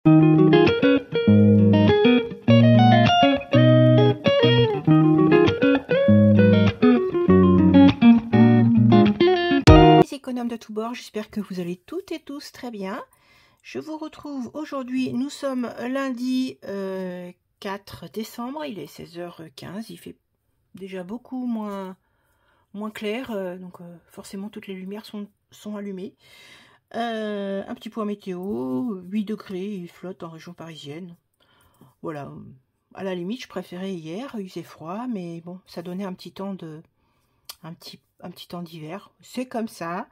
Les économes de tous bords, j'espère que vous allez toutes et tous très bien. Je vous retrouve aujourd'hui, nous sommes lundi 4 décembre, il est 16h15, il fait déjà beaucoup moins clair, donc forcément toutes les lumières sont allumées. Un petit point météo, 8 degrés, il flotte en région parisienne. Voilà, à la limite je préférais hier, il faisait froid, mais bon, ça donnait un petit temps d'hiver, c'est comme ça.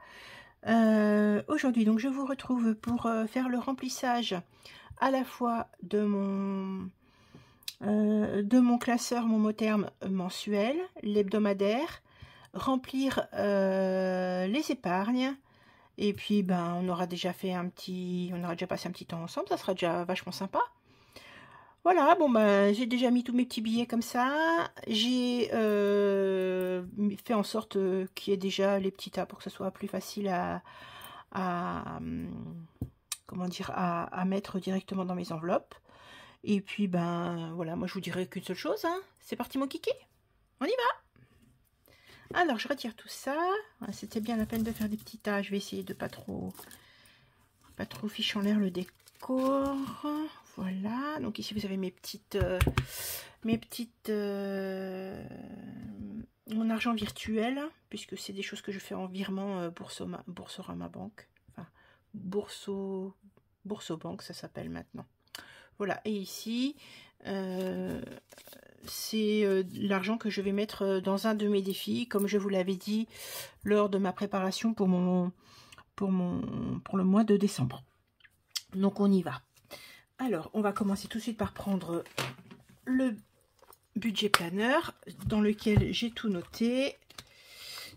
Aujourd'hui donc je vous retrouve pour faire le remplissage à la fois de mon classeur Momotherm mensuel, l'hebdomadaire, remplir les épargnes, et puis ben on aura déjà passé un petit temps ensemble, ça sera déjà vachement sympa. Voilà, bon ben j'ai déjà mis tous mes petits billets comme ça, j'ai fait en sorte qu'il y ait déjà les petits tas pour que ce soit plus facile comment dire, à mettre directement dans mes enveloppes. Et puis ben voilà, moi je vous dirais qu'une seule chose, hein. C'est parti mon kiki, on y va. Alors je retire tout ça, c'était bien la peine de faire des petits tas, je vais essayer de pas trop fiche en l'air le décor. Voilà, donc ici vous avez mon argent virtuel, puisque c'est des choses que je fais en virement Boursorama Banque, enfin Boursobank ça s'appelle maintenant. Voilà, et ici c'est l'argent que je vais mettre dans un de mes défis, comme je vous l'avais dit lors de ma préparation pour le mois de décembre. Donc on y va. Alors on va commencer tout de suite par prendre le budget planeur dans lequel j'ai tout noté.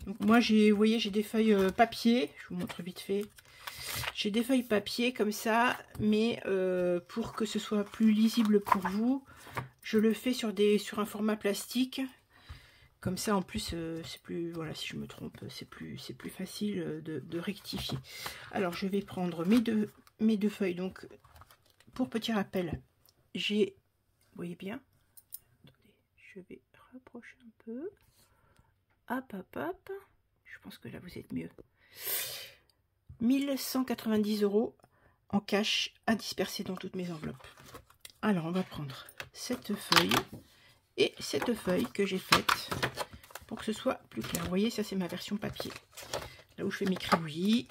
Donc moi vous voyez, j'ai des feuilles papier, je vous montre vite fait. J'ai des feuilles papier comme ça, mais pour que ce soit plus lisible pour vous, je le fais sur un format plastique. Comme ça, en plus, c'est plus, voilà, si je me trompe, c'est plus facile de rectifier. Alors, je vais prendre mes deux feuilles. Donc, pour petit rappel, j'ai, vous voyez bien, attendez, je vais rapprocher un peu. Hop, hop, hop. Je pense que là, vous êtes mieux. 1190 € en cash à disperser dans toutes mes enveloppes. Alors, on va prendre cette feuille et cette feuille que j'ai faite pour que ce soit plus clair. Vous voyez, ça c'est ma version papier, là où je fais mes cribouillis,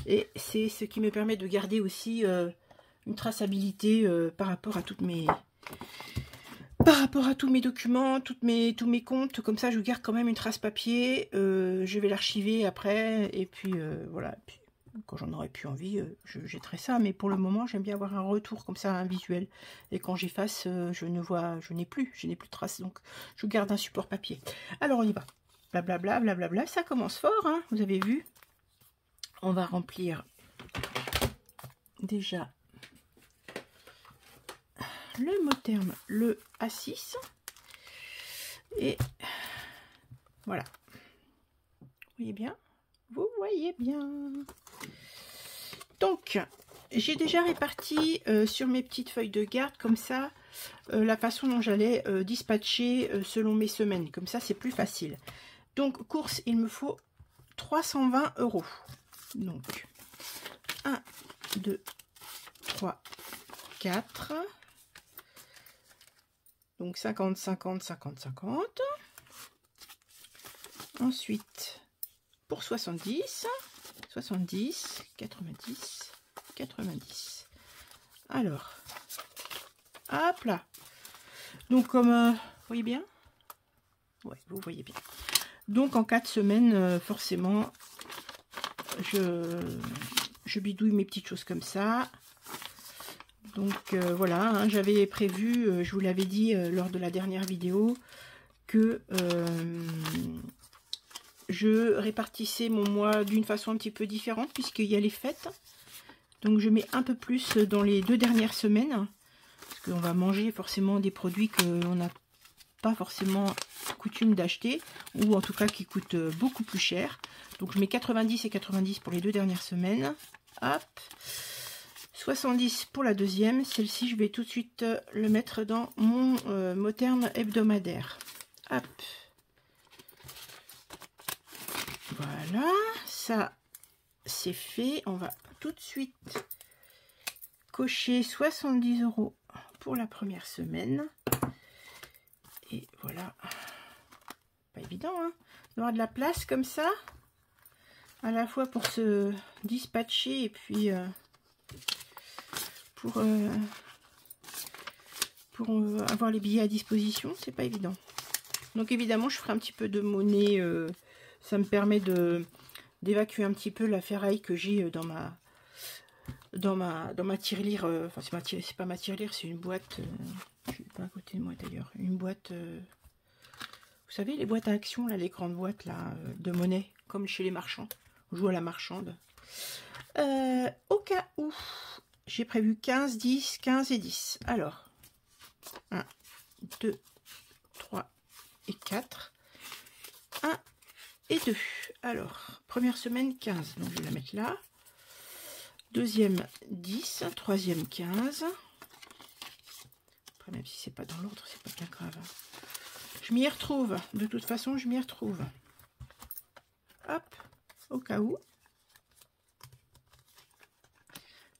et c'est ce qui me permet de garder aussi une traçabilité par rapport à tous mes documents, tous mes comptes. Comme ça je garde quand même une trace papier, je vais l'archiver après, et puis voilà, et puis quand j'en aurai plus envie, je jetterai ça, mais pour le moment j'aime bien avoir un retour comme ça, un visuel, et quand j'efface, je n'ai plus de traces, donc je garde un support papier. Alors on y va, blablabla, blablabla, ça commence fort, hein, vous avez vu. On va remplir déjà le Momotherm, le A6, et voilà, vous voyez bien. Donc, j'ai déjà réparti sur mes petites feuilles de garde, comme ça, la façon dont j'allais dispatcher selon mes semaines. Comme ça, c'est plus facile. Donc, course, il me faut 320 €. Donc, 1, 2, 3, 4. Donc, 50, 50, 50, 50. Ensuite, pour 70, 70, 90, 90. Alors, hop là. Donc comme, vous voyez bien? Ouais, vous voyez bien. Donc en 4 semaines, forcément, je bidouille mes petites choses comme ça. Donc voilà, hein, j'avais prévu, je vous l'avais dit lors de la dernière vidéo, que je répartissais mon mois d'une façon un petit peu différente, puisqu'il y a les fêtes. Donc je mets un peu plus dans les 2 dernières semaines, parce qu'on va manger forcément des produits qu'on n'a pas forcément coutume d'acheter, ou en tout cas qui coûtent beaucoup plus cher. Donc je mets 90 et 90 pour les 2 dernières semaines. Hop, 70 pour la deuxième. Celle-ci, je vais tout de suite le mettre dans mon Moterne hebdomadaire. Hop. Voilà, ça c'est fait. On va tout de suite cocher 70 € pour la première semaine. Et voilà. Pas évident, hein, d'avoir de la place comme ça. À la fois pour se dispatcher et puis pour avoir les billets à disposition, c'est pas évident. Donc évidemment, je ferai un petit peu de monnaie. Ça me permet d'évacuer un petit peu la ferraille que j'ai dans ma tirelire. Enfin, c'est pas ma tirelire, c'est une boîte. Je suis pas à côté de moi d'ailleurs. Une boîte. Vous savez, les boîtes à action, là, les grandes boîtes là, de monnaie, comme chez les marchands. On joue à la marchande. Au cas où, j'ai prévu 15, 10, 15 et 10. Alors, 1, 2, 3 et 4. 1 et 2. Alors, première semaine 15, donc je vais la mettre là. Deuxième 10, troisième 15. Après, même si c'est pas dans l'ordre, c'est pas bien grave. Je m'y retrouve. De toute façon, je m'y retrouve. Hop, au cas où.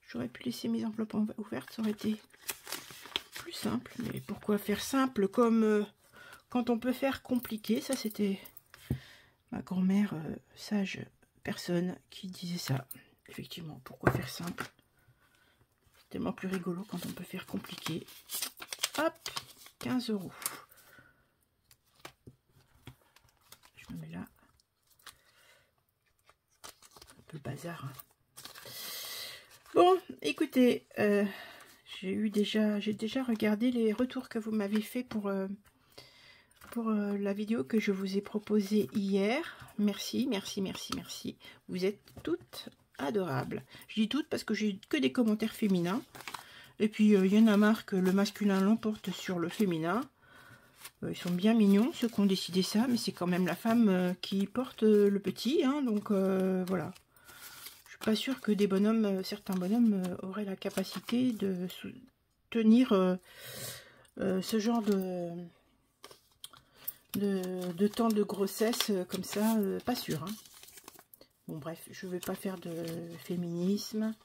J'aurais pu laisser mes enveloppes ouvertes, ça aurait été plus simple. Mais pourquoi faire simple comme quand on peut faire compliqué? Ça, c'était ma grand-mère, sage personne, qui disait ça. Effectivement, pourquoi faire simple? C'est tellement plus rigolo quand on peut faire compliqué. Hop, 15 €. Je me mets là. Un peu bazar. Hein. Bon, écoutez, j'ai déjà regardé les retours que vous m'avez fait pour la vidéo que je vous ai proposée hier. Merci, merci, merci, merci. Vous êtes toutes adorables. Je dis toutes parce que j'ai que des commentaires féminins. Et puis, il y en a marre que le masculin l'emporte sur le féminin. Ils sont bien mignons, ceux qui ont décidé ça, mais c'est quand même la femme qui porte le petit. Hein, donc, voilà. Je suis pas sûre que des bonhommes, certains bonhommes auraient la capacité de tenir ce genre de temps de grossesse comme ça, pas sûr. Hein. Bon, bref, je ne vais pas faire de féminisme.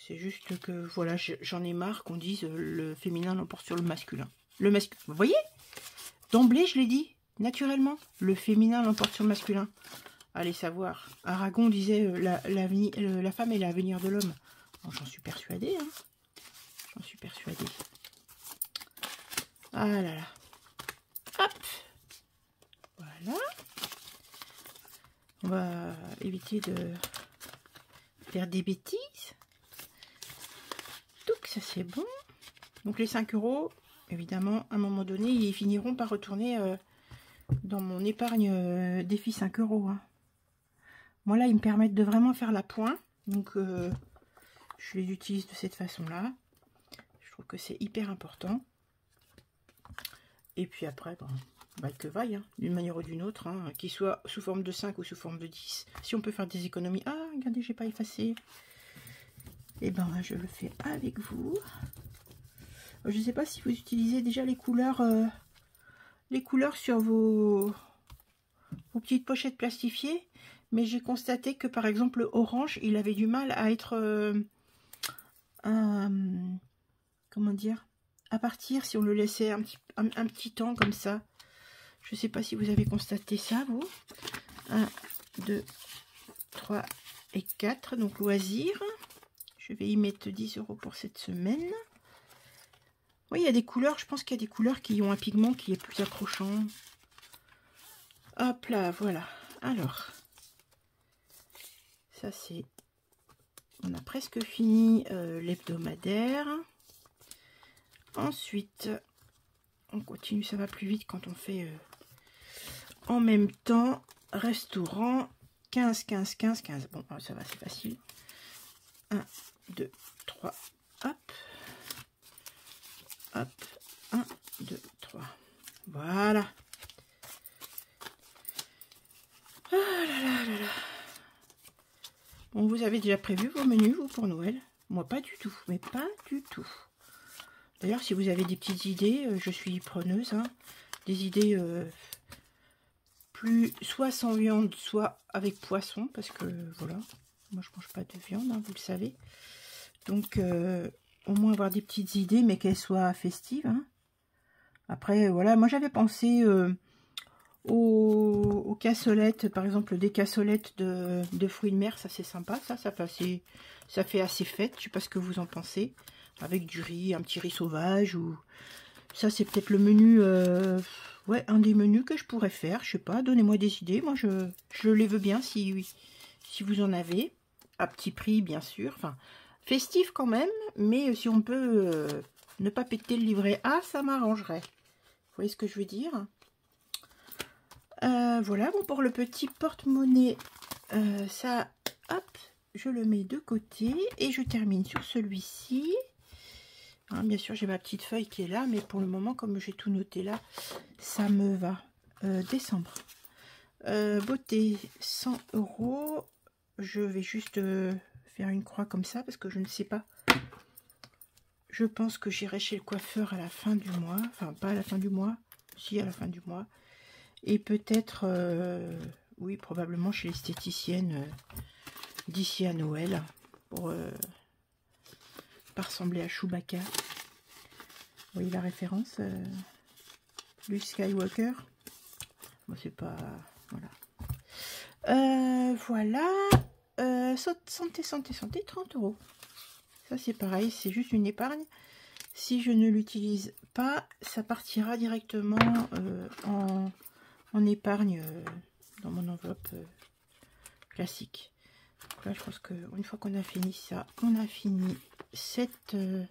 C'est juste que, voilà, j'en ai marre qu'on dise le féminin l'emporte sur le masculin. Vous voyez? D'emblée, je l'ai dit, naturellement. Le féminin l'emporte sur le masculin. Allez savoir. Aragon disait la femme est l'avenir de l'homme. Bon, j'en suis persuadée. Hein. J'en suis persuadée. Ah là là. Hop. Voilà. On va éviter de faire des bêtises. Donc ça c'est bon. Donc les 5 €, évidemment, à un moment donné, ils finiront par retourner dans mon épargne défi 5 €. Hein. Moi là, ils me permettent de vraiment faire la pointe. Donc je les utilise de cette façon-là. Je trouve que c'est hyper important. Et puis après, bon, vaille que vaille, hein, d'une manière ou d'une autre, hein, qu'il soit sous forme de 5 ou sous forme de 10. Si on peut faire des économies... Ah, regardez, j'ai pas effacé. Et ben, je le fais avec vous. Je ne sais pas si vous utilisez déjà les couleurs sur vos petites pochettes plastifiées. Mais j'ai constaté que, par exemple, le orange, il avait du mal à être... comment dire, à partir si on le laissait un petit temps comme ça. Je ne sais pas si vous avez constaté ça, vous. 1, 2, 3 et 4. Donc, loisir. Je vais y mettre 10 € pour cette semaine. Oui, il y a des couleurs. Je pense qu'il y a des couleurs qui ont un pigment qui est plus accrochant. Hop là, voilà. Alors, ça c'est... On a presque fini l'hebdomadaire. Ensuite, on continue, ça va plus vite quand on fait en même temps. Restaurant, 15, 15, 15, 15. Bon, ça va, c'est facile. 1, 2, 3, hop. Hop, 1, 2, 3. Voilà. Oh là là là là. Bon, vous avez déjà prévu vos menus, vous, pour Noël? Moi, pas du tout, mais pas du tout. D'ailleurs, si vous avez des petites idées, je suis preneuse, hein. Des idées plus soit sans viande, soit avec poisson, parce que voilà, moi je mange pas de viande, hein, vous le savez. Donc au moins avoir des petites idées, mais qu'elles soient festives, hein. Après, voilà, moi j'avais pensé aux cassolettes, par exemple des cassolettes de fruits de mer, ça c'est sympa, ça fait assez fête, je sais pas ce que vous en pensez, avec du riz, un petit riz sauvage, ou ça c'est peut-être le menu, ouais, un des menus que je pourrais faire, je sais pas, donnez-moi des idées, moi je les veux bien si vous en avez, à petit prix bien sûr, enfin festif quand même, mais si on peut ne pas péter le livret A, ça m'arrangerait. Vous voyez ce que je veux dire? Voilà, bon, pour le petit porte-monnaie, ça, hop, je le mets de côté et je termine sur celui-ci. Hein, bien sûr, j'ai ma petite feuille qui est là, mais pour le moment, comme j'ai tout noté là, ça me va. Décembre. Beauté, 100 €. Je vais juste faire une croix comme ça parce que je ne sais pas. Je pense que j'irai chez le coiffeur à la fin du mois. Enfin, pas à la fin du mois. Si, à la fin du mois. Et peut-être, oui, probablement chez l'esthéticienne d'ici à Noël. Pour pas ressembler à Chewbacca. Vous voyez la référence, Luke Skywalker. Bon, c'est pas... Voilà. Voilà. Santé, 30 €. Ça, c'est pareil, c'est juste une épargne. Si je ne l'utilise pas, ça partira directement en épargne dans mon enveloppe classique. Donc là, je pense qu'une fois qu'on a fini ça, on a fini ce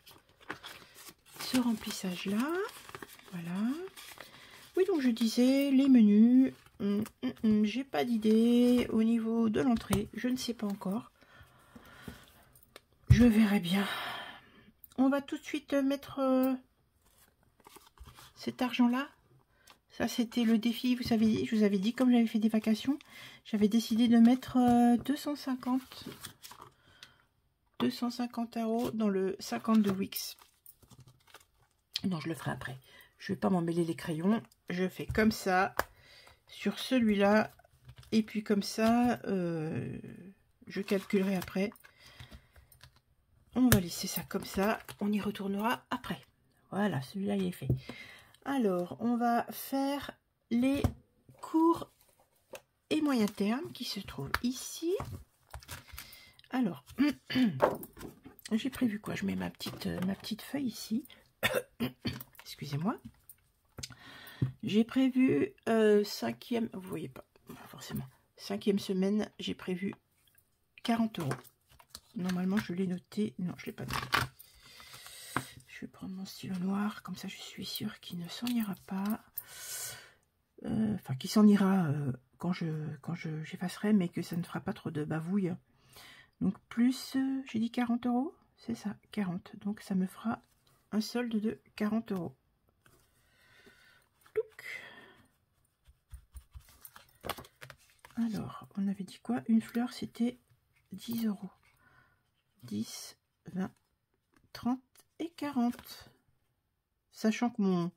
remplissage-là. Voilà. Oui, donc je disais, les menus, j'ai pas d'idée au niveau de l'entrée, je ne sais pas encore. Je verrai bien. On va tout de suite mettre cet argent-là. Ça, c'était le défi, vous savez, je vous avais dit, comme j'avais fait des vacations, j'avais décidé de mettre 250 € dans le 50 de Wix. Non, je le ferai après. Je vais pas m'emmêler les crayons. Je fais comme ça sur celui-là. Et puis comme ça, je calculerai après. On va laisser ça comme ça. On y retournera après. Voilà, celui-là, il est fait. Alors, on va faire les courts et moyen terme qui se trouvent ici. Alors, j'ai prévu quoi? Je mets ma petite feuille ici. Excusez-moi. J'ai prévu 5e, vous voyez pas forcément, 5e semaine, j'ai prévu 40 €. Normalement, je l'ai noté. Non, je l'ai pas noté. Je vais prendre mon stylo noir, comme ça je suis sûre qu'il ne s'en ira pas. Enfin, qu'il s'en ira quand j'effacerai, mais que ça ne fera pas trop de bavouille. Donc plus, j'ai dit 40 €, c'est ça, 40. Donc ça me fera un solde de 40 €. Alors, on avait dit quoi? Une fleur, c'était 10 €. 10, 20, 30 et 40. Sachant que mon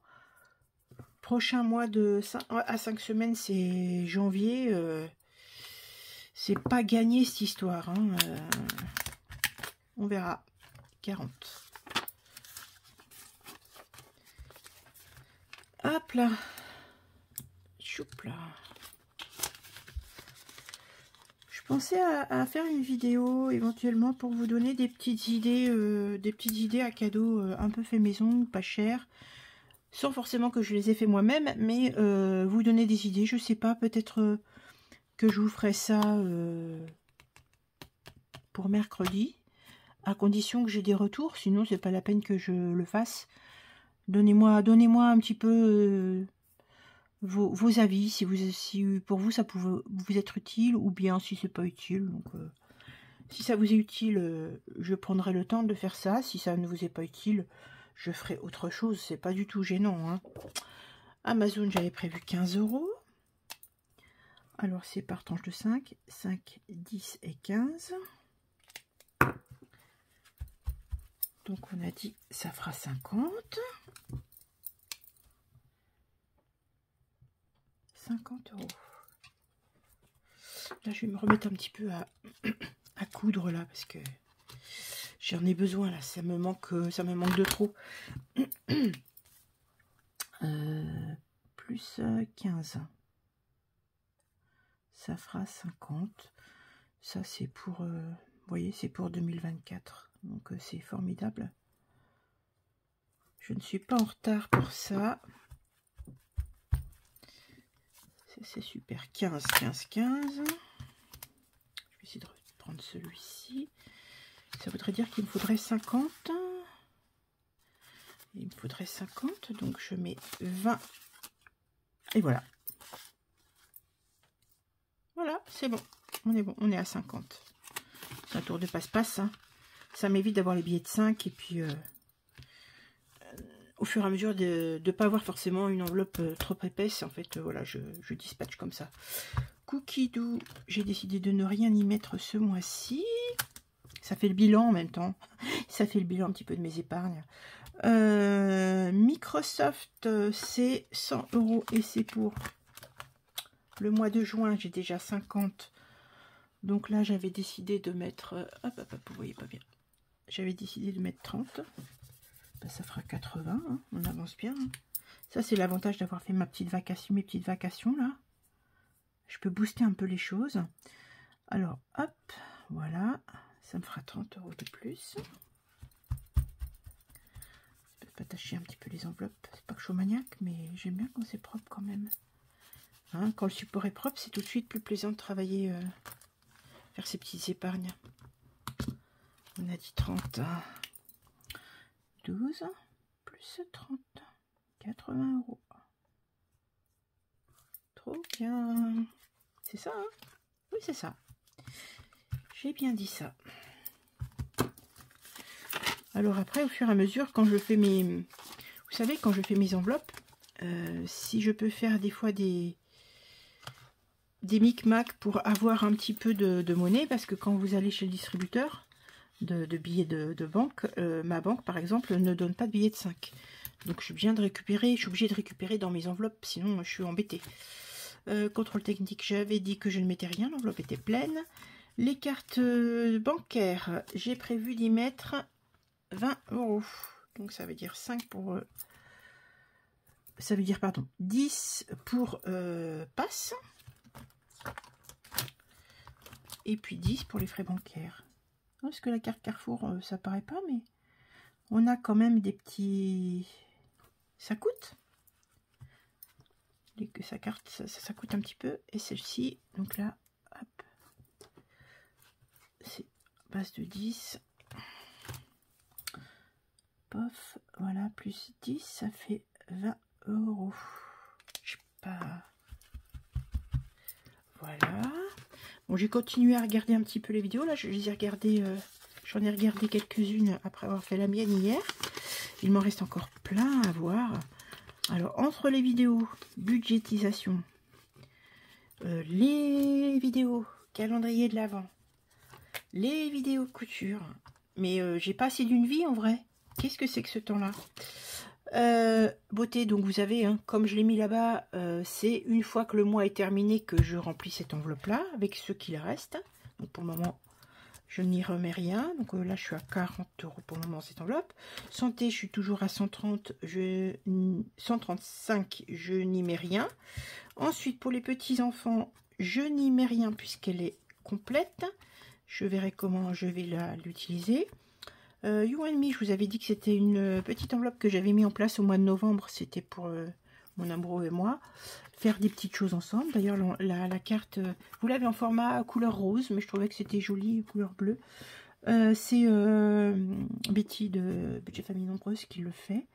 prochain mois de 5 semaines, c'est janvier. C'est pas gagné cette histoire. Hein. On verra. 40. Hop là. Choup là. Je pensais à faire une vidéo éventuellement pour vous donner des petites idées à cadeaux un peu fait maison, pas cher, sans forcément que je les ai fait moi-même, mais vous donner des idées. Je sais pas, peut-être que je vous ferai ça pour mercredi, à condition que j'ai des retours. Sinon, c'est pas la peine que je le fasse. Donnez-moi un petit peu vos avis, si pour vous ça pouvait vous être utile, ou bien si c'est pas utile. Donc si ça vous est utile, je prendrai le temps de faire ça. Si ça ne vous est pas utile, je ferai autre chose. C'est pas du tout gênant, hein. Amazon, j'avais prévu 15 €. Alors c'est par tranche de 5, 10 et 15. Donc on a dit ça fera 50. 50 €. Là je vais me remettre un petit peu à coudre là parce que j'en ai besoin là, ça me manque de trop. Plus 15. Ça fera 50. Ça c'est pour vous voyez, c'est pour 2024. Donc c'est formidable. Je ne suis pas en retard pour ça. C'est super. 15, 15, 15. Je vais essayer de prendre celui-ci. Ça voudrait dire qu'il me faudrait 50. Il me faudrait 50. Donc je mets 20. Et voilà. Voilà, c'est bon. On est bon. On est à 50. C'est un tour de passe-passe. Hein. Ça m'évite d'avoir les billets de 5. Et puis, au fur et à mesure de ne pas avoir forcément une enveloppe trop épaisse. En fait, voilà, je dispatche comme ça. Cookie Doux, j'ai décidé de ne rien y mettre ce mois-ci. Ça fait le bilan en même temps. Ça fait le bilan un petit peu de mes épargnes. Microsoft, c'est 100 € et c'est pour le mois de juin. J'ai déjà 50. Donc là, j'avais décidé de mettre... vous voyez pas bien. J'avais décidé de mettre 30. Ben, ça fera 80. Hein, on avance bien. Hein. Ça, c'est l'avantage d'avoir fait mes petites vacations là. Je peux booster un peu les choses. Alors, hop, voilà. Ça me fera 30 € de plus. Je peux pas tâcher un petit peu les enveloppes. C'est pas que je suis maniaque, mais j'aime bien quand c'est propre quand même. Hein, quand le support est propre, c'est tout de suite plus plaisant de travailler, faire ces petites épargnes. On a dit 30. 12 plus 30. 80 €. Trop bien. C'est ça, hein? Oui, c'est ça. J'ai bien dit ça. Alors après, au fur et à mesure, quand je fais mes... Vous savez, quand je fais mes enveloppes, si je peux faire des fois des micmacs pour avoir un petit peu de monnaie, parce que quand vous allez chez le distributeur de billets de banque, ma banque, par exemple, ne donne pas de billets de 5. Donc je suis obligée de récupérer dans mes enveloppes, sinon je suis embêtée. Contrôle technique, j'avais dit que je ne mettais rien, l'enveloppe était pleine. Les cartes bancaires, j'ai prévu d'y mettre 20 €. Donc ça veut dire 5 pour... ça veut dire, pardon, 10 pour passe. Et puis 10 pour les frais bancaires. Parce que la carte Carrefour, ça paraît pas, mais on a quand même des petits... Ça coûte. Sa carte, ça coûte un petit peu. Et celle-ci, donc là, hop, c'est base de 10. Pof, voilà, plus 10, ça fait 20 €. Je sais pas. Voilà. Bon, j'ai continué à regarder un petit peu les vidéos. Là, je les ai regardées, j'en ai regardé quelques-unes après avoir fait la mienne hier. Il m'en reste encore plein à voir. Alors, entre les vidéos budgétisation, les vidéos calendrier de l'Avent, les vidéos couture, mais j'ai pas assez d'une vie en vrai. Qu'est-ce que c'est que ce temps-là? Beauté, donc vous savez, hein, comme je l'ai mis là-bas, c'est une fois que le mois est terminé que je remplis cette enveloppe-là avec ce qu'il reste. Donc pour le moment, je n'y remets rien. Donc là, je suis à 40 € pour le moment cette enveloppe. Santé, je suis toujours à 130, 135, je n'y mets rien. Ensuite, pour les petits-enfants, je n'y mets rien puisqu'elle est complète. Je verrai comment je vais l'utiliser. You and Me, je vous avais dit que c'était une petite enveloppe que j'avais mis en place au mois de novembre. C'était pour mon amoureux et moi. Faire des petites choses ensemble. D'ailleurs, la carte, vous l'avez en format couleur rose, mais je trouvais que c'était joli, couleur bleue. C'est Betty de Budget Famille Nombreuse qui le fait.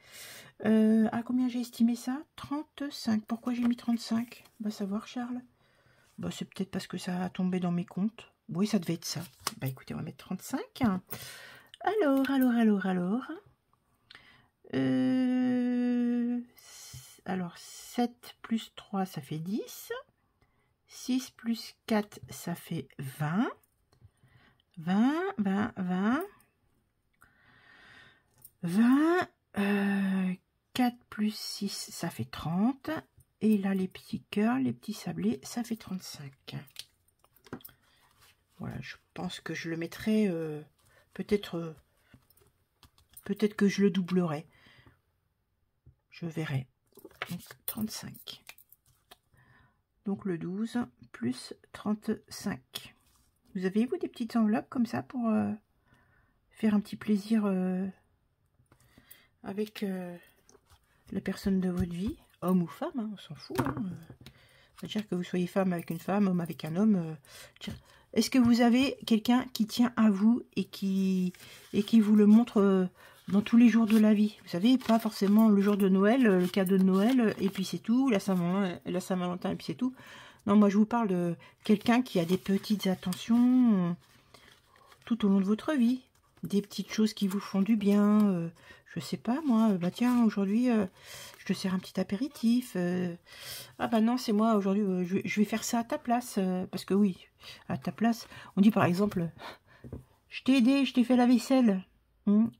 À combien j'ai estimé ça? 35. Pourquoi j'ai mis 35? Va savoir, Charles. Bah, c'est peut-être parce que ça a tombé dans mes comptes. Oui, ça devait être ça. Bah écoutez, on va mettre 35. Alors, 7 plus 3, ça fait 10. 6 plus 4, ça fait 20. 20. 20, 4 plus 6, ça fait 30. Et là, les petits cœurs, les petits sablés, ça fait 35. Voilà, je pense que je le mettrai, peut-être que je le doublerai. Je verrai. Donc, 35. Donc, le 12 plus 35. Vous avez, vous, des petites enveloppes comme ça pour faire un petit plaisir avec la personne de votre vie, homme ou femme, hein, on s'en fout. Hein. C'est-à-dire que vous soyez femme avec une femme, homme avec un homme. Est-ce que vous avez quelqu'un qui tient à vous et qui vous le montre dans tous les jours de la vie? Vous savez, pas forcément le jour de Noël, le cadeau de Noël, et puis c'est tout, la Saint-Valentin, et puis c'est tout. Non, moi je vous parle de quelqu'un qui a des petites attentions tout au long de votre vie. Des petites choses qui vous font du bien. Je sais pas, moi, bah tiens, aujourd'hui, je te sers un petit apéritif. Ah bah non, c'est moi, aujourd'hui, je vais faire ça à ta place. Parce que oui, à ta place, on dit par exemple, je t'ai aidé, je t'ai fait la vaisselle.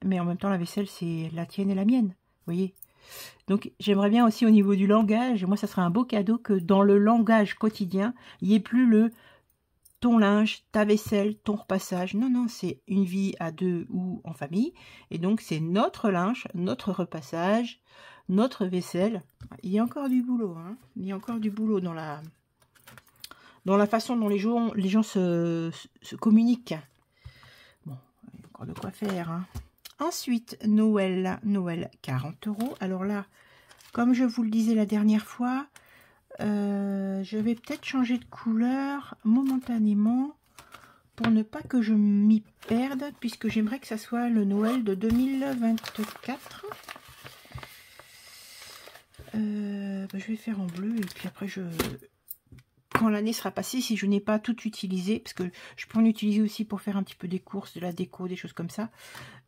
Mais en même temps, la vaisselle, c'est la tienne et la mienne, vous voyez. Donc, j'aimerais bien aussi au niveau du langage, moi, ça serait un beau cadeau que dans le langage quotidien, il n'y ait plus le ton linge, ta vaisselle, ton repassage. Non, non, c'est une vie à deux ou en famille. Et donc, c'est notre linge, notre repassage, notre vaisselle. Il y a encore du boulot. Hein. Il y a encore du boulot dans la façon dont les gens se communiquent. Bon, il y a encore de quoi faire. Hein. Ensuite, Noël, 40 €. Alors là, comme je vous le disais la dernière fois, je vais peut-être changer de couleur momentanément pour ne pas que je m'y perde, puisque j'aimerais que ça soit le Noël de 2024. Je vais faire en bleu et puis après quand l'année sera passée, si je n'ai pas tout utilisé, parce que je peux en utiliser aussi pour faire un petit peu des courses, de la déco, des choses comme ça,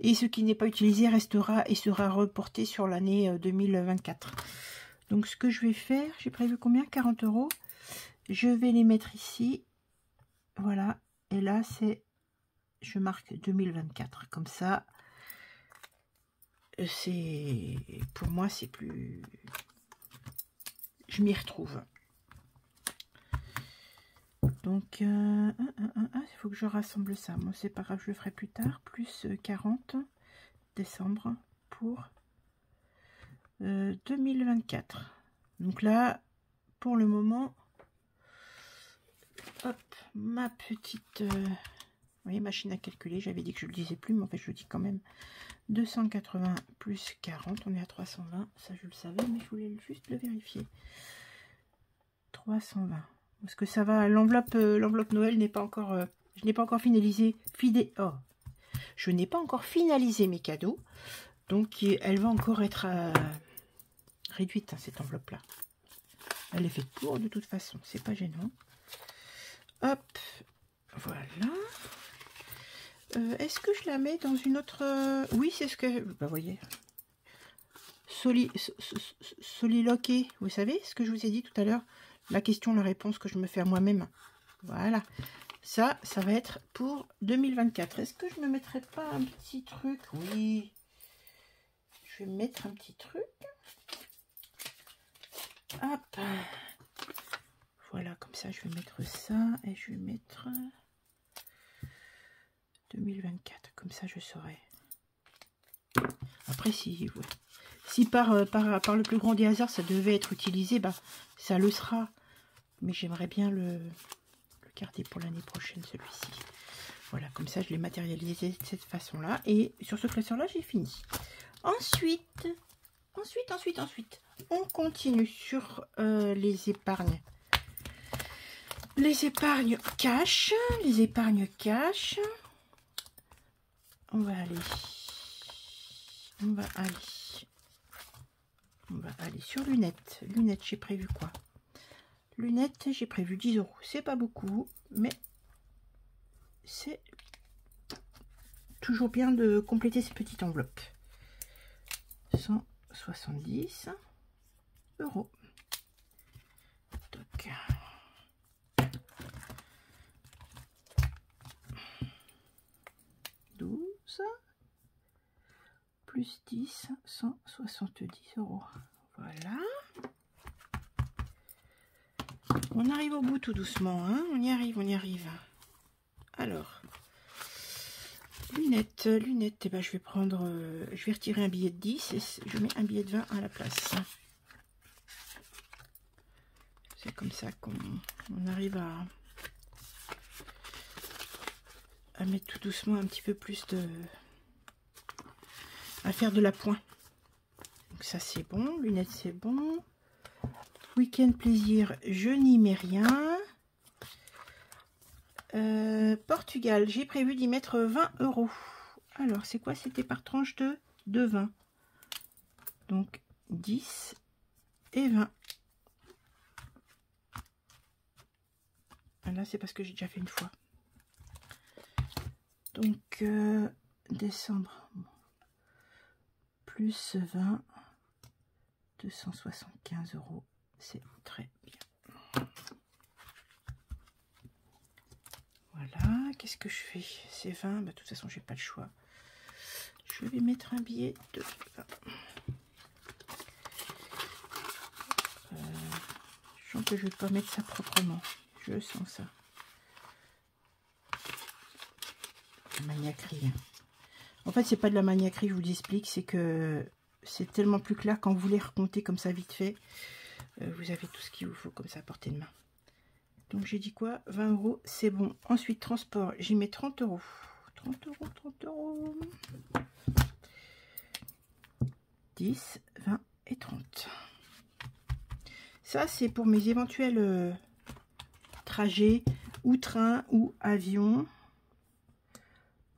et ce qui n'est pas utilisé restera et sera reporté sur l'année 2024. Donc, ce que je vais faire, j'ai prévu combien? 40 €. Je vais les mettre ici. Voilà. Et là, je marque 2024. Comme ça, pour moi, c'est plus... Je m'y retrouve. Donc, il faut que je rassemble ça. Moi, c'est pas grave, je le ferai plus tard. Plus 40 décembre pour 2024. Donc là, pour le moment, hop, ma petite vous voyez, machine à calculer, j'avais dit que je le disais plus, mais en fait je le dis quand même. 280 plus 40, on est à 320, ça je le savais, mais je voulais juste le vérifier. 320, parce que ça va, l'enveloppe Noël n'est pas encore, je n'ai pas encore finalisé, je n'ai pas encore finalisé mes cadeaux, donc elle va encore être réduite, hein, cette enveloppe là. Elle est faite pour de toute façon, c'est pas gênant. Hop, voilà. Est-ce que je la mets dans une autre... Oui, c'est ce que... Bah, voyez. Soliloqué. Vous savez ce que je vous ai dit tout à l'heure? La question, la réponse que je me fais à moi-même. Voilà. Ça va être pour 2024. Est-ce que je ne me mettrais pas un petit truc? Oui. Je vais mettre un petit truc. Hop. Voilà, comme ça, je vais mettre ça. Et je vais mettre... 2024, comme ça je saurai. Après, si par le plus grand des hasards ça devait être utilisé, bah ça le sera. Mais j'aimerais bien le garder pour l'année prochaine, celui-ci. Voilà, comme ça je l'ai matérialisé de cette façon-là. Et sur ce classeur-là, j'ai fini. Ensuite, on continue sur les épargnes. Les épargnes cash. On va aller sur lunettes. Lunettes, j'ai prévu quoi? Lunettes, j'ai prévu 10 €. C'est pas beaucoup, mais c'est toujours bien de compléter ces petites enveloppes. 170 €. Donc, plus 10, 170 €. Voilà. On arrive au bout tout doucement, hein, on y arrive, on y arrive. Alors, lunettes, lunettes, et ben je vais prendre, je vais retirer un billet de 10 et je mets un billet de 20 à la place. C'est comme ça qu'on arrive à mettre tout doucement un petit peu plus de... à faire de l'appoint. Donc ça c'est bon, lunettes c'est bon. Week-end plaisir, je n'y mets rien. Portugal, j'ai prévu d'y mettre 20 €. Alors c'est quoi? C'était par tranche de 20. Donc 10 et 20. Là c'est parce que j'ai déjà fait une fois. Donc décembre plus 20, 275 €. C'est très bien. Voilà, qu'est-ce que je fais? C'est 20, bah, de toute façon j'ai pas le choix. Je vais mettre un billet de 20. Je sens que je vais pas mettre ça proprement. Je sens ça. La maniaquerie. En fait, c'est pas de la maniaquerie, je vous l'explique, c'est que c'est tellement plus clair quand vous voulez recompter comme ça vite fait. Vous avez tout ce qu'il vous faut comme ça à portée de main. Donc j'ai dit quoi? 20 €, c'est bon. Ensuite, transport, j'y mets 30 €. 30 €, 30 €. 10, 20 et 30. Ça, c'est pour mes éventuels trajets ou train ou avion.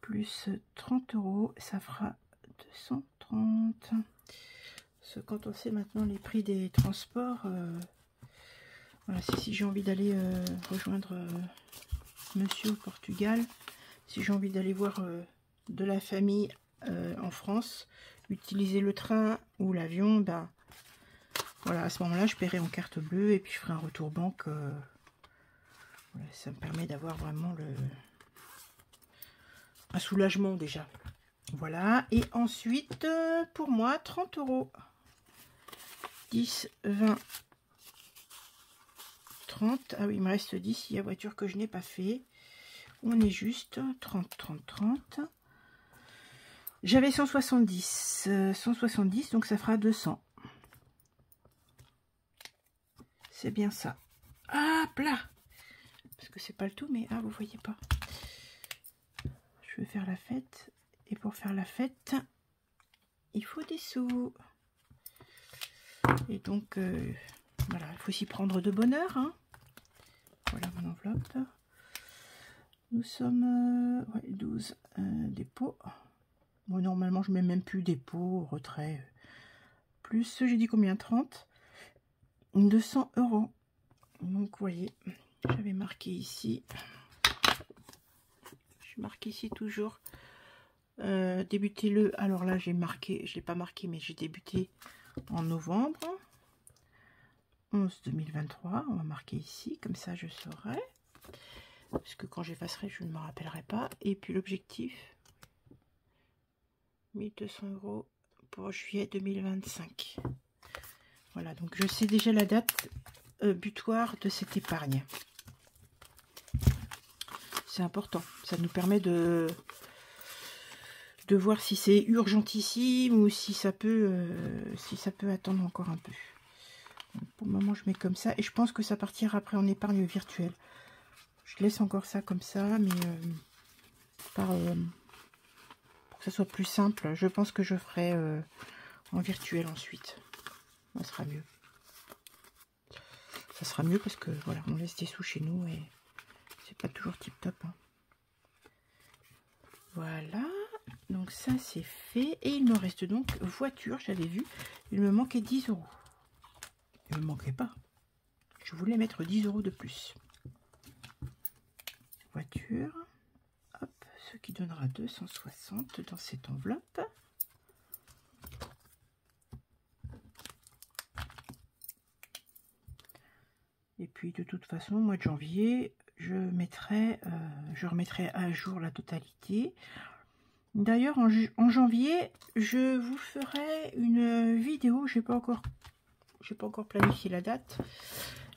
Plus 30 €, ça fera 230. Parce que quand on sait maintenant les prix des transports, voilà, si j'ai envie d'aller rejoindre monsieur au Portugal, si j'ai envie d'aller voir de la famille en France, utiliser le train ou l'avion, ben voilà, à ce moment-là, je paierai en carte bleue et puis je ferai un retour banque. Voilà, ça me permet d'avoir vraiment un soulagement déjà. Voilà, et ensuite, pour moi, 30 €. 10, 20, 30. Ah oui, il me reste 10. Il y a voiture que je n'ai pas fait. On est juste 30, 30, 30. J'avais 170. 170, donc ça fera 200. C'est bien ça. Ah, plat. Parce que c'est pas le tout, mais ah, vous voyez pas. Je veux faire la fête. Et pour faire la fête, il faut des sous. Et donc, voilà, il faut s'y prendre de bonne heure. Hein. Voilà mon enveloppe. Nous sommes ouais, 12 dépôts. Bon, normalement, je mets même plus dépôt, retrait. Plus, j'ai dit combien? 30. 200 €. Donc, vous voyez, j'avais marqué ici. Je marque ici toujours. Débuter le. Alors là, j'ai marqué, je l'ai pas marqué, mais j'ai débuté en novembre 11 2023. On va marquer ici, comme ça je saurai. Parce que quand j'effacerai, je ne me rappellerai pas. Et puis l'objectif 1200 € pour juillet 2025. Voilà, donc je sais déjà la date butoir de cette épargne. C'est important. Ça nous permet de voir si c'est urgentissime ou si ça peut attendre encore un peu. Donc, pour le moment, je mets comme ça. Et je pense que ça partira après en épargne virtuelle. Je laisse encore ça comme ça, mais pour que ça soit plus simple, je pense que je ferai en virtuel ensuite. Ça sera mieux. Ça sera mieux parce que voilà, on laisse des sous chez nous et c'est pas toujours tip top. Hein. Voilà. Donc ça c'est fait. Et il me reste donc voiture, j'avais vu. Il me manquait 10 €. Il ne me manquait pas. Je voulais mettre 10 € de plus. Voiture. Hop, ce qui donnera 260 dans cette enveloppe. Et puis de toute façon, au mois de janvier, je remettrai à jour la totalité. D'ailleurs, en janvier, je vous ferai une vidéo. J'ai pas encore planifié la date.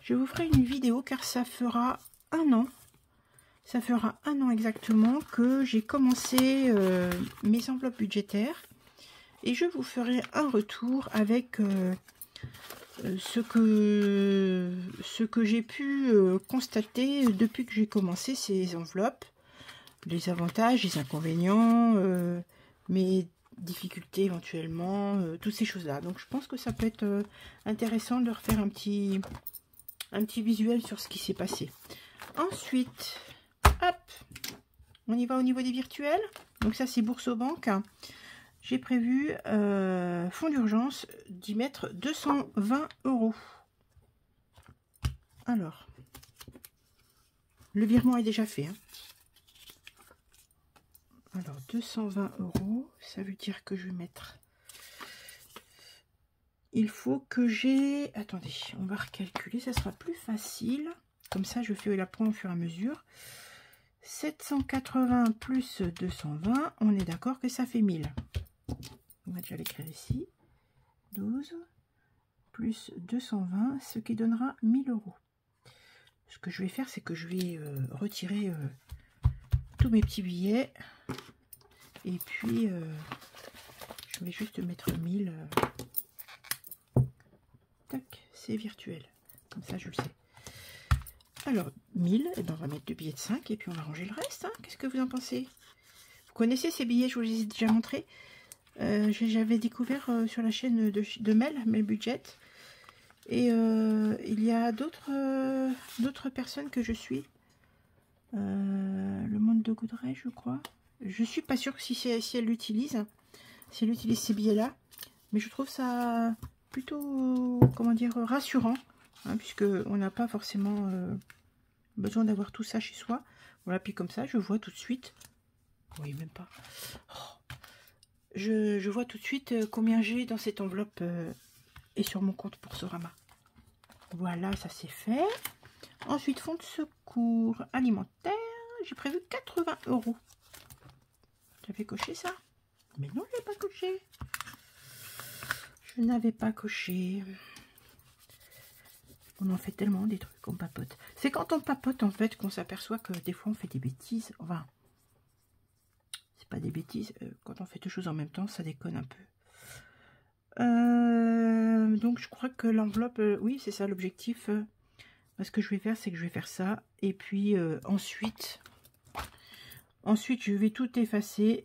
Je vous ferai une vidéo car ça fera un an. Ça fera un an exactement que j'ai commencé mes enveloppes budgétaires. Et je vous ferai un retour avec ce que j'ai pu constater depuis que j'ai commencé ces enveloppes. Les avantages, les inconvénients, mes difficultés éventuellement, toutes ces choses-là. Donc je pense que ça peut être intéressant de refaire un petit visuel sur ce qui s'est passé. Ensuite, hop, on y va au niveau des virtuels. Donc ça c'est Boursorama. J'ai prévu fonds d'urgence d'y mettre 220 €. Alors, le virement est déjà fait. Hein. Alors, 220 €, ça veut dire que je vais mettre... Il faut que j'ai... Attendez, on va recalculer, ça sera plus facile. Comme ça, je fais la pointe au fur et à mesure. 780 plus 220, on est d'accord que ça fait 1000. On va déjà l'écrire ici. 12 plus 220, ce qui donnera 1000 €. Ce que je vais faire, c'est que je vais retirer tous mes petits billets. Et puis, je vais juste mettre 1000. Tac, c'est virtuel. Comme ça, je le sais. Alors, 1000, et ben on va mettre 2 billets de 5 et puis on va ranger le reste. Hein. Qu'est-ce que vous en pensez? Vous connaissez ces billets, je vous les ai déjà montrés. J'avais découvert sur la chaîne de Mel Budget. Et il y a d'autres personnes que je suis. Le monde de Goudray, je crois. Je suis pas sûre si elle l'utilise. Si elle utilise ces billets-là. Mais je trouve ça plutôt, comment dire, rassurant. Hein, puisque on n'a pas forcément besoin d'avoir tout ça chez soi. Voilà, puis comme ça, je vois tout de suite. Oui, même pas. Oh, je vois tout de suite combien j'ai dans cette enveloppe et sur mon compte Boursorama. Voilà, ça c'est fait. Ensuite, fonds de secours alimentaire. J'ai prévu 80 €. J'avais coché ça? Mais non, je n'ai pas coché. Je n'avais pas coché. On en fait tellement des trucs qu'on papote. C'est quand on papote en fait qu'on s'aperçoit que des fois on fait des bêtises. Enfin, c'est pas des bêtises. Quand on fait deux choses en même temps, ça déconne un peu. Donc je crois que l'enveloppe, oui c'est ça l'objectif. Ce que je vais faire, c'est que je vais faire ça. Et puis ensuite je vais tout effacer.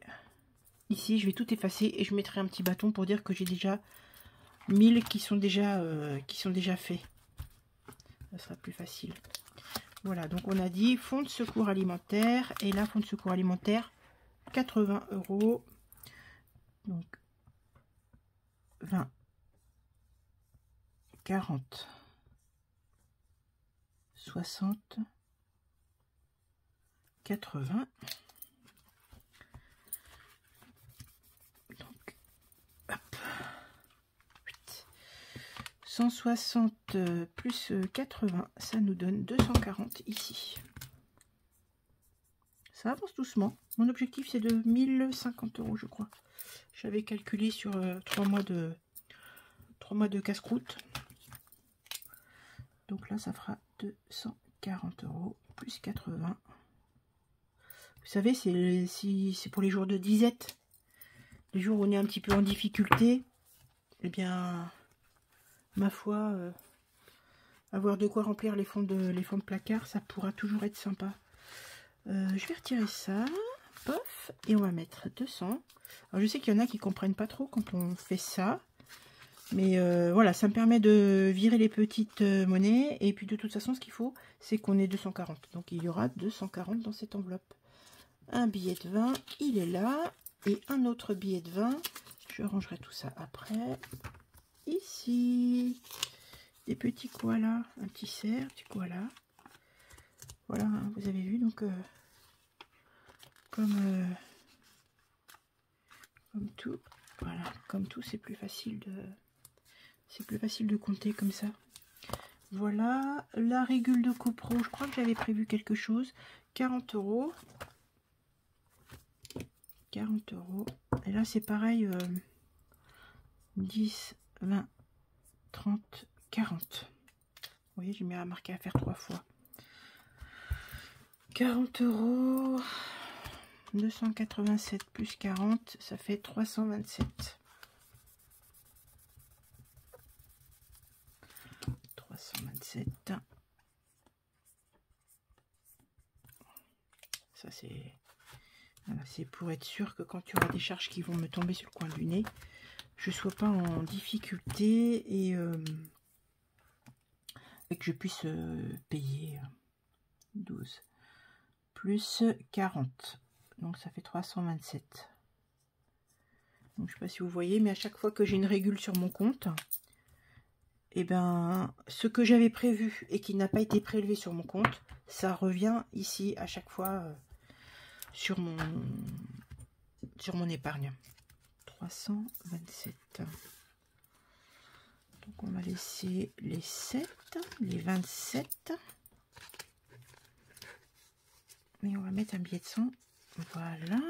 Ici, je vais tout effacer et je mettrai un petit bâton pour dire que j'ai déjà 1000 qui sont déjà faits. Ça sera plus facile. Voilà, donc on a dit fonds de secours alimentaire. Et là, fonds de secours alimentaire, 80 €. Donc 20, 40, 60, 80. Donc, hop. 160 plus 80, ça nous donne 240 ici. Ça avance doucement. Mon objectif, c'est de 1050 €, je crois. J'avais calculé sur 3 mois de casse-croûte. Donc là, ça fera 240 € plus 80. Vous savez, c'est pour les jours de disette. Les jours où on est un petit peu en difficulté. Eh bien, ma foi, avoir de quoi remplir les fonds de placard, ça pourra toujours être sympa. Je vais retirer ça. Pof, et on va mettre 200. Alors, je sais qu'il y en a qui comprennent pas trop quand on fait ça. Mais voilà, ça me permet de virer les petites monnaies. Et puis de toute façon, ce qu'il faut, c'est qu'on ait 240. Donc il y aura 240 dans cette enveloppe. Un billet de 20, il est là. Et un autre billet de 20. Je rangerai tout ça après. Ici. Des petits koalas. Un petit cerf, petit koala. Voilà, hein, vous avez vu. Donc, comme tout. Voilà, comme tout, c'est plus facile de compter comme ça. Voilà, la régule de copro, je crois que j'avais prévu quelque chose. 40 €. 40 €. Et là, c'est pareil. 10, 20, 30, 40. Vous voyez, j'ai mis remarqué à faire 3 fois. 40 €. 287 plus 40, ça fait 327. 327. Ça, c'est... Voilà, c'est pour être sûr que quand il y aura des charges qui vont me tomber sur le coin du nez, je ne sois pas en difficulté et que je puisse payer 12 plus 40. Donc ça fait 327. Donc je ne sais pas si vous voyez, mais à chaque fois que j'ai une régule sur mon compte, et ben ce que j'avais prévu et qui n'a pas été prélevé sur mon compte, ça revient ici à chaque fois sur mon épargne. 327. Donc on va laisser les 7, les 27. Et on va mettre un billet de 100. Voilà.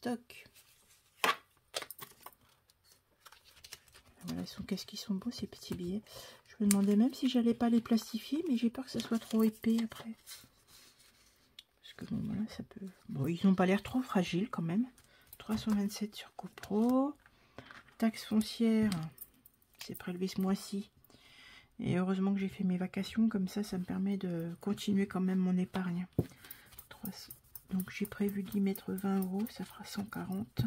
Toc. Voilà, qu'est-ce qu'ils sont beaux ces petits billets. Je me demandais même si j'allais pas les plastifier, mais j'ai peur que ça soit trop épais après. Parce que bon, voilà, ça peut... Bon, ils n'ont pas l'air trop fragiles quand même. 327 sur CoPro. Taxe foncière, c'est prélevé ce mois-ci. Et heureusement que j'ai fait mes vacations, comme ça me permet de continuer quand même mon épargne. 300. Donc j'ai prévu d'y mettre 20 €, ça fera 140.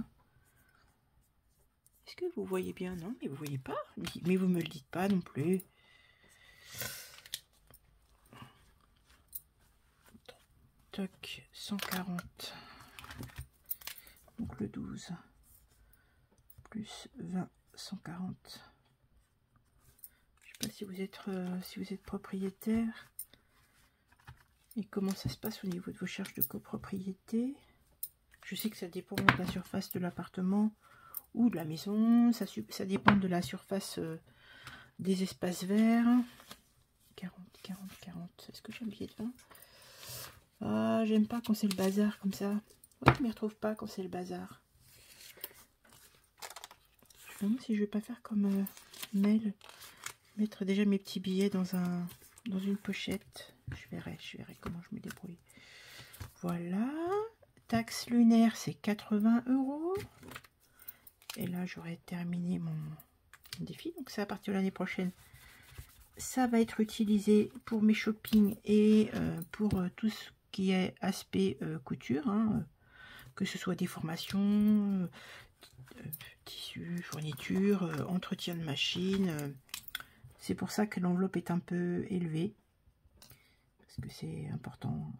Est-ce que vous voyez bien? Non, mais vous voyez pas. Mais vous me le dites pas non plus. Toc, 140. Donc le 12 plus 20, 140. Je sais pas si vous êtes propriétaire et comment ça se passe au niveau de vos charges de copropriété. Je sais que ça dépend de la surface de l'appartement ou de la maison, ça dépend de la surface des espaces verts. 40, 40, 40. Est-ce que j'ai un billet de 20? Ah, j'aime pas quand c'est le bazar comme ça. Ouais, je m'y retrouve pas quand c'est le bazar. Je me demande si je vais pas faire comme Mel, mettre déjà mes petits billets dans une pochette. Je verrai comment je me débrouille. Voilà. Taxe lunaire, c'est 80 €. Et là, j'aurai terminé mon défi. Donc, c'est à partir de l'année prochaine. Ça va être utilisé pour mes shoppings et pour tout ce qui est aspect couture. Hein, que ce soit des formations, tissus, fournitures, entretien de machine. C'est pour ça que l'enveloppe est un peu élevée. Parce que c'est important.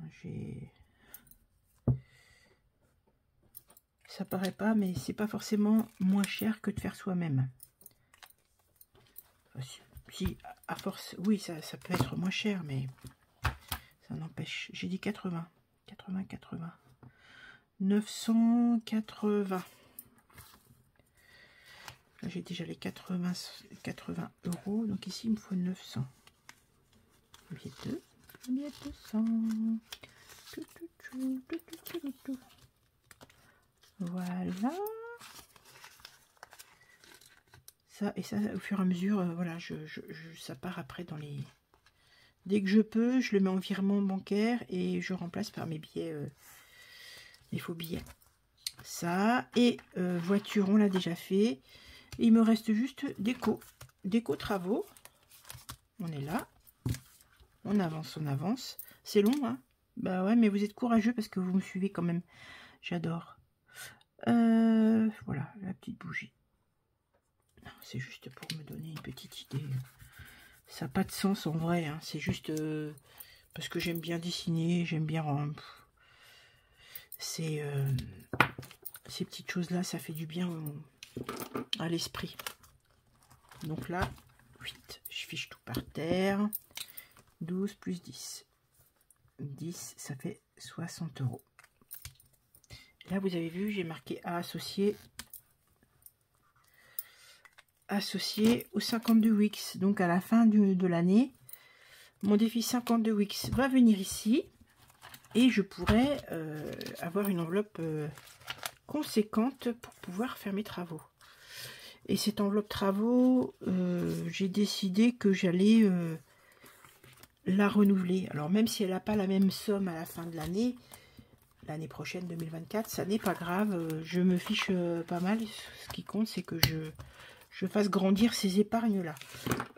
Ça paraît pas, mais c'est pas forcément moins cher que de faire soi-même. Si, à force, oui, ça peut être moins cher, mais ça n'empêche. J'ai dit 80. 80. 980. Là, j'ai déjà les 80 €. Donc ici, il me faut 900. Billet 2. Billet 200. Voilà. Ça, et ça, au fur et à mesure, voilà, ça part après dans les... Dès que je peux, je le mets en virement bancaire et je remplace par mes billets, les faux billets. Ça, et voiture, on l'a déjà fait. Il me reste juste déco travaux. On est là. On avance. C'est long, hein? Bah ouais, mais vous êtes courageux parce que vous me suivez quand même. J'adore. Voilà, la petite bougie. C'est juste pour me donner une petite idée. Ça n'a pas de sens en vrai. Hein. C'est juste parce que j'aime bien dessiner. J'aime bien... ces petites choses-là, ça fait du bien à l'esprit. Donc là, 8. Je fiche tout par terre. 12 plus 10. 10, ça fait 60 €. Là, vous avez vu, j'ai marqué à associer aux 52 Wix. Donc, à la fin de l'année, mon défi 52 Wix va venir ici. Et je pourrais avoir une enveloppe conséquente pour pouvoir faire mes travaux. Et cette enveloppe travaux, j'ai décidé que j'allais la renouveler. Alors même si elle n'a pas la même somme à la fin de l'année prochaine 2024, ça n'est pas grave, je me fiche pas mal. Ce qui compte, c'est que je fasse grandir ces épargnes là.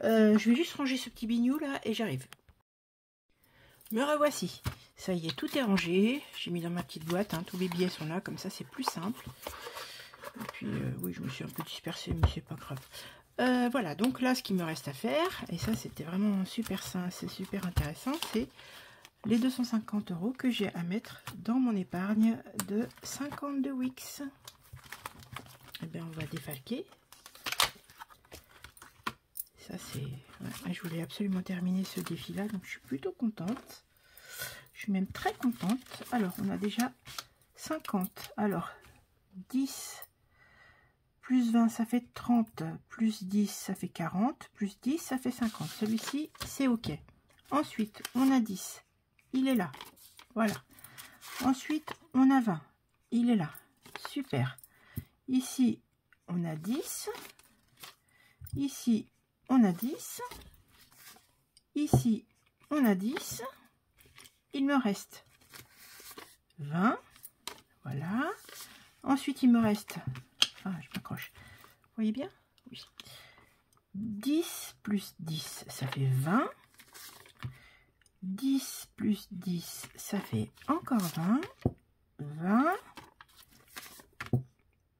Je vais juste ranger ce petit bignou là et j'arrive. Me revoici. Ça y est, tout est rangé. J'ai mis dans ma petite boîte, hein, tous les billets sont là, comme ça c'est plus simple. Et puis oui, je me suis un peu dispersée, mais c'est pas grave. Voilà, donc là ce qu'il me reste à faire, et ça c'était vraiment super simple, c'est super intéressant, c'est les 250 € que j'ai à mettre dans mon épargne de 52 Wix. Et bien on va défalquer. Ça c'est... Ouais, je voulais absolument terminer ce défi là, donc je suis plutôt contente. Je suis même très contente. Alors on a déjà 50. Alors 10 plus 20 ça fait 30, plus 10 ça fait 40, plus 10 ça fait 50. Celui-ci c'est ok. Ensuite on a 10, il est là. Voilà. Ensuite on a 20, il est là. Super. Ici on a 10. Ici on a 10. Ici on a 10. Il me reste 20. Voilà. Ensuite il me reste... Ah, je m'accroche. Vous voyez bien? Oui. 10 plus 10, ça fait 20. 10 plus 10, ça fait encore 20. 20.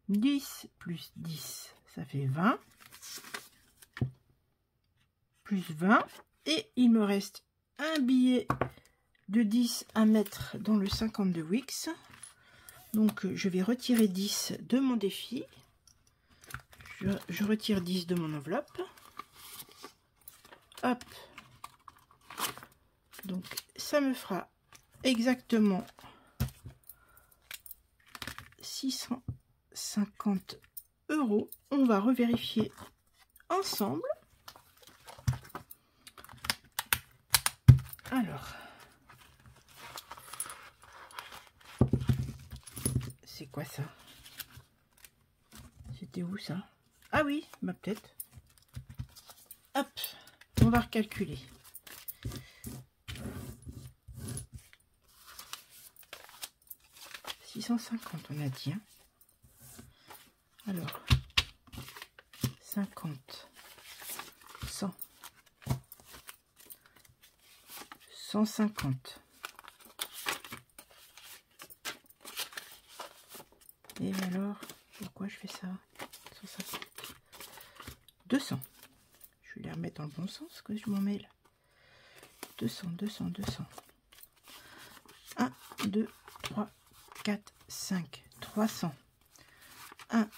10 plus 10, ça fait 20. Plus 20. Et il me reste un billet de 10 à mettre dans le 52 Wix. Donc je vais retirer 10 de mon défi. Je retire 10 de mon enveloppe. Hop. Donc ça me fera exactement 650 €. On va revérifier ensemble. Alors, c'est quoi ça? C'était où ça? Ah oui, bah peut-être. Hop, on va recalculer. « 650 » on a dit. Hein. Alors, 50, 100, 150. Et alors, pourquoi je fais ça? 150. 200. Je vais les remettre dans le bon sens que je m'en mêle. 200, 200, 200. 1, 2, 3, 4, 5, 300. 1,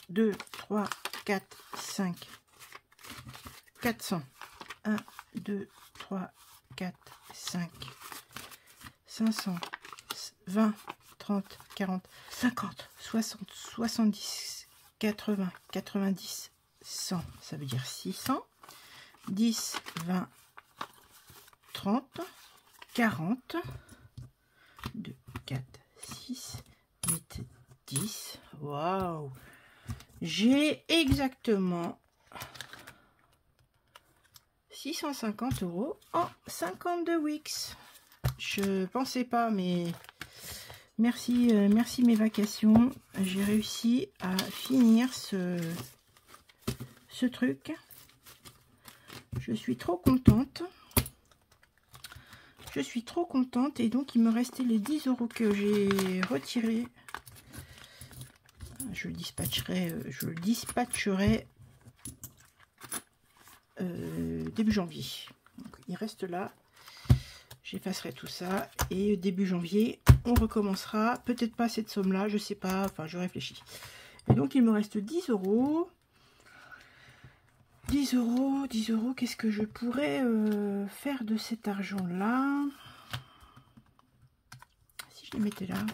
2, 3, 4, 5, 400. 1, 2, 3, 4, 5, 500, 20, 30, 40, 50, 60, 70, 80, 90, 100. Ça veut dire 600. 10, 20, 30, 40, 2, 4, 6, 8, 10. Waouh! J'ai exactement 650 € en 52 Wix. Je pensais pas, mais merci, merci mes vacations. J'ai réussi à finir ce truc. Je suis trop contente. Je suis trop contente. Et donc, il me restait les 10 € que j'ai retirés. Je le dispatcherai début janvier. Donc, il reste là. J'effacerai tout ça. Et début janvier, on recommencera. Peut-être pas cette somme-là, je sais pas. Enfin, je réfléchis. Et donc, il me reste 10 €. 10 €, 10 €, qu'est-ce que je pourrais faire de cet argent-là? Si je les mettais là.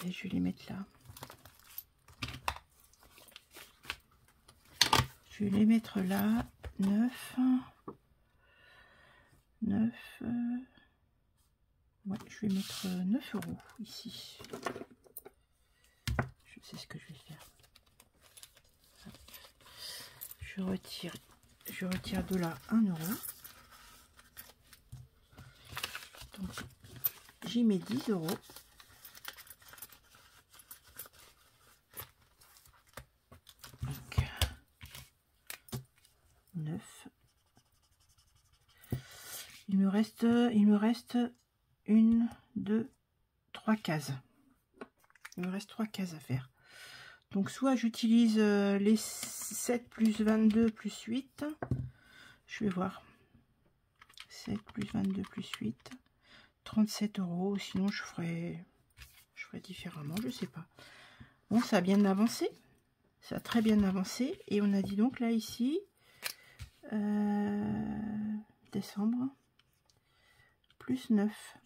Et je vais les mettre là. Je vais les mettre là. 9, 9, Ouais, je vais mettre 9 € ici. Je sais ce que je vais faire. Je retire de là 1 €. Donc j'y mets 10 €. Donc 9. Il me reste 1, 2, 3 cases. Il me reste 3 cases à faire. Donc soit j'utilise les 7 plus 22 plus 8. Je vais voir. 7 plus 22 plus 8. 37 €. Sinon je ferai différemment. Je sais pas. Bon, ça a bien avancé. Ça a très bien avancé. Et on a dit donc là ici. Décembre. Plus 9.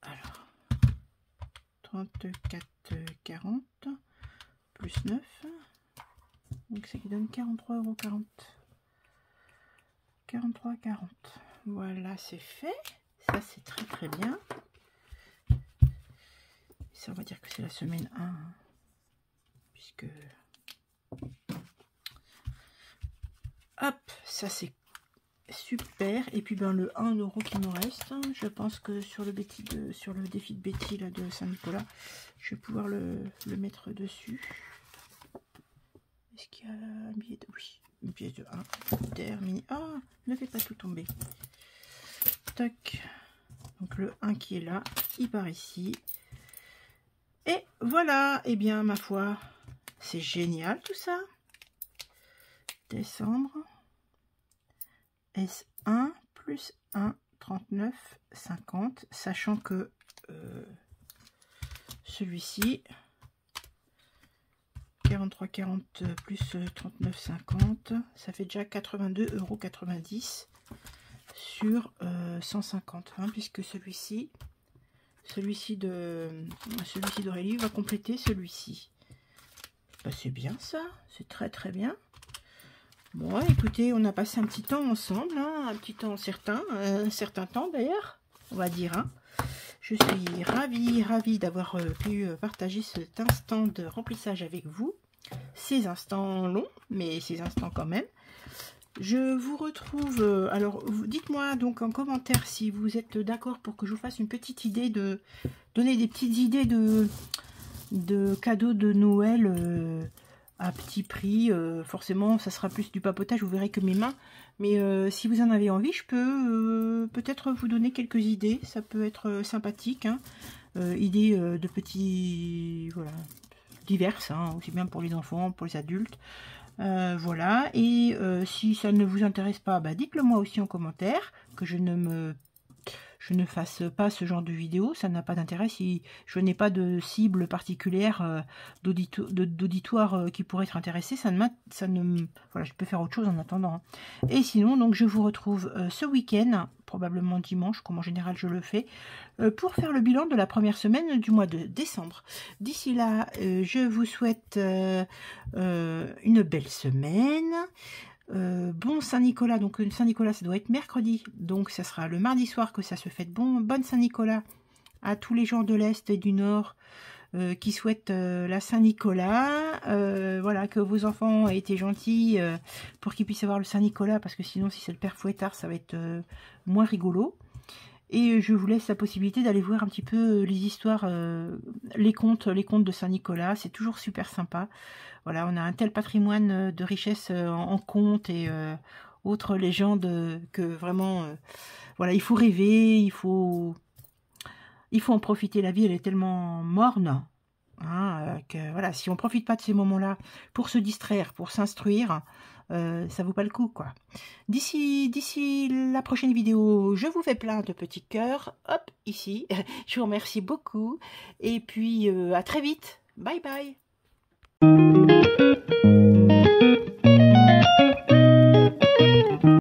Alors. 34, 40. Plus 9. Donc ça qui donne 43,40 €. 43,40 €. Voilà, c'est fait. Ça, c'est très très bien. Ça, on va dire que c'est la semaine 1. Hein, puisque... Hop, ça c'est super. Et puis ben le 1 € qui me reste, hein, je pense que sur le défi de Betty là, de Saint-Nicolas, je vais pouvoir le mettre dessus. Est-ce qu'il y a un billet de... Oui, une pièce de 1. Terminé. Ah, ne fais pas tout tomber. Tac. Donc le 1 qui est là, il part ici. Et voilà. Et bien ma foi, c'est génial tout ça. Décembre. S1 plus 1, 39, 50. Sachant que celui-ci... 43, 40 plus 39, 50, ça fait déjà 82,90 € sur 150, hein, puisque celui-ci d'Aurélie va compléter celui-ci. Bah, c'est bien ça, c'est très très bien. Bon, écoutez, on a passé un petit temps ensemble, hein, un petit temps certain, un certain temps d'ailleurs, on va dire. Hein. Je suis ravie d'avoir pu partager cet instant de remplissage avec vous. Ces instants longs, mais ces instants quand même. Je vous retrouve... alors, dites-moi donc en commentaire si vous êtes d'accord pour que je vous fasse une petite idée de... Donner des petites idées de cadeaux de Noël à petit prix. Forcément, ça sera plus du papotage, vous verrez que mes mains. Mais si vous en avez envie, je peux peut-être vous donner quelques idées. Ça peut être sympathique. Hein. Idées de petits... Voilà, diverses, hein, aussi bien pour les enfants, pour les adultes. Voilà. Et si ça ne vous intéresse pas, bah, dites-le moi aussi en commentaire, que je ne fasse pas ce genre de vidéo, ça n'a pas d'intérêt si je n'ai pas de cible particulière d'auditoire qui pourrait être intéressé. Voilà, je peux faire autre chose en attendant. Hein. Et sinon, donc je vous retrouve ce week-end, probablement dimanche, comme en général je le fais, pour faire le bilan de la première semaine du mois de décembre. D'ici là, je vous souhaite une belle semaine. Bon Saint-Nicolas, donc Saint-Nicolas ça doit être mercredi, donc ça sera le mardi soir que ça se fête. Bonne Saint-Nicolas à tous les gens de l'Est et du Nord qui souhaitent la Saint-Nicolas. Voilà, que vos enfants aient été gentils pour qu'ils puissent avoir le Saint-Nicolas, parce que sinon si c'est le père Fouettard ça va être moins rigolo. Et je vous laisse la possibilité d'aller voir un petit peu les histoires, les contes de Saint-Nicolas. C'est toujours super sympa. Voilà, on a un tel patrimoine de richesse en contes et autres légendes que vraiment, voilà, il faut rêver, il faut en profiter. La vie, elle est tellement morne, hein, que voilà, si on profite pas de ces moments-là pour se distraire, pour s'instruire, ça vaut pas le coup, quoi. D'ici la prochaine vidéo, je vous fais plein de petits cœurs. Hop, ici. Je vous remercie beaucoup. Et puis, à très vite. Bye bye.